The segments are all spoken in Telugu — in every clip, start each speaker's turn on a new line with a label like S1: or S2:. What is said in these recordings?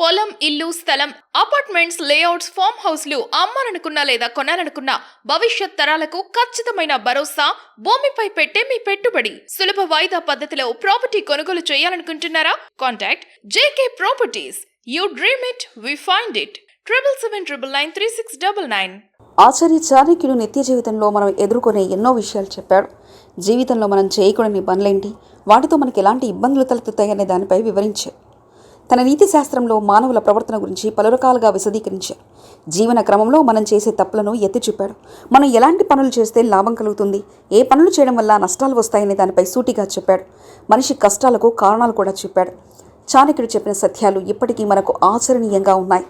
S1: పొలం, ఇల్లు, స్థలం, అపార్ట్మెంట్స్, లేఅవుట్స్, ఫామ్ హౌస్లు అమ్మాలనుకున్నా లేదా కొనాలనుకున్నా భవిష్యత్ తరాలకు ఖచ్చితమైన భరోసా భూమిపై పెట్టే మీ పెట్టుబడి. సులభ వాయిదా పద్ధతిలో ప్రాపర్టీ కొనుగోలు చేయాలనుకుంటున్నారా? Contact JK Properties. You dream it, we find it. 7799993699.
S2: Acharya చాణక్యుడు నిత్య జీవితంలో మనం ఎదుర్కొనే ఎన్నో విషయాలు చెప్పాడు. జీవితంలో మనం చేయకూడని పనులేంటి, వాటితో మనకి ఎలాంటి ఇబ్బందులు తలెత్తుతాయనే దానిపై వివరించారు. తన నీతి శాస్త్రంలో మానవుల ప్రవర్తన గురించి పలు రకాలుగా విశదీకరించారు. జీవన క్రమంలో మనం చేసే తప్పులను ఎత్తి చూపాడు. మనం ఎలాంటి పనులు చేస్తే లాభం కలుగుతుంది, ఏ పనులు చేయడం వల్ల నష్టాలు వస్తాయనే దానిపై సూటిగా చెప్పాడు. మనిషి కష్టాలకు కారణాలు కూడా చెప్పాడు. చాణక్యుడు చెప్పిన సత్యాలు ఇప్పటికీ మనకు ఆచరణీయంగా ఉన్నాయి.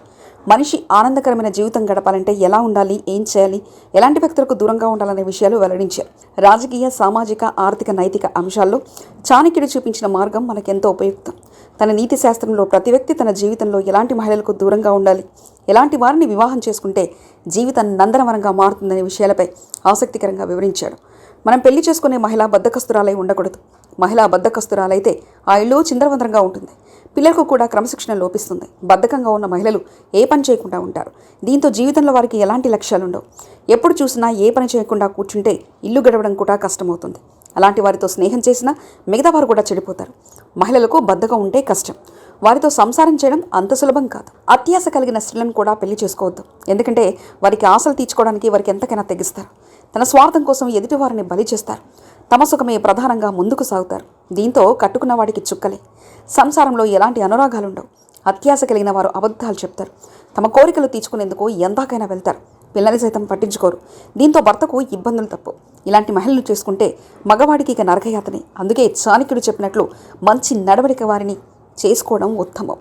S2: మనిషి ఆనందకరమైన జీవితం గడపాలంటే ఎలా ఉండాలి, ఏం చేయాలి, ఎలాంటి వ్యక్తులకు దూరంగా ఉండాలనే విషయాలు వెల్లడించారు. రాజకీయ, సామాజిక, ఆర్థిక, నైతిక అంశాల్లో చాణక్యుడు చూపించిన మార్గం మనకెంతో ఉపయుక్తం. తన నీతి శాస్త్రంలో ప్రతి వ్యక్తి తన జీవితంలో ఎలాంటి మహిళలకు దూరంగా ఉండాలి, ఎలాంటి వారిని వివాహం చేసుకుంటే జీవితం నందనవనంగా మారుతుందనే విషయాలపై ఆసక్తికరంగా వివరించాడు. మనం పెళ్లి చేసుకునే మహిళ బద్ధకస్తురాలై ఉండకూడదు. మహిళ బద్ధకస్తురాలైతే ఆ ఇల్లు చిందరవందరంగా ఉంటుంది. పిల్లలకు కూడా క్రమశిక్షణ లోపిస్తుంది. బద్ధకంగా ఉన్న మహిళలు ఏ పని చేయకుండా ఉంటారు. దీంతో జీవితంలో వారికి ఎలాంటి లక్ష్యాలు ఉండవు. ఎప్పుడు చూసినా ఏ పని చేయకుండా కూర్చుంటే ఇల్లు గడవడం కూడా కష్టమవుతుంది. అలాంటి వారితో స్నేహం చేసినా మిగతా వారు కూడా చెడిపోతారు. మహిళలకు బద్ధకం ఉంటే కష్టం. వారితో సంసారం చేయడం అంత సులభం కాదు. అత్యాశ కలిగిన స్త్రీలను కూడా పెళ్లి చేసుకోవద్దు. ఎందుకంటే వారికి ఆశలు తీర్చుకోవడానికి వారికి ఎంతకైనా తెగిస్తారు. తన స్వార్థం కోసం ఎదుటి వారిని బలి చేస్తారు. తమ సుఖమే ప్రధానంగా ముందుకు సాగుతారు. దీంతో కట్టుకున్న వాడికి చుక్కలే. సంసారంలో ఎలాంటి అనురాగాలుండవు. అత్యాశ కలిగిన వారు అబద్ధాలు చెప్తారు. తమ కోరికలు తీర్చుకునేందుకు ఎందాకైనా వెళ్తారు. పిల్లల్ని సైతం పట్టించుకోరు. దీంతో భర్తకు ఇబ్బందులు తప్పు. ఇలాంటి మహిళలు చేసుకుంటే మగవాడికి ఇక నరకయాతనే. అందుకే చాణక్యుడు చెప్పినట్లు మంచి నడవడిక వారిని చేసుకోవడం ఉత్తమం.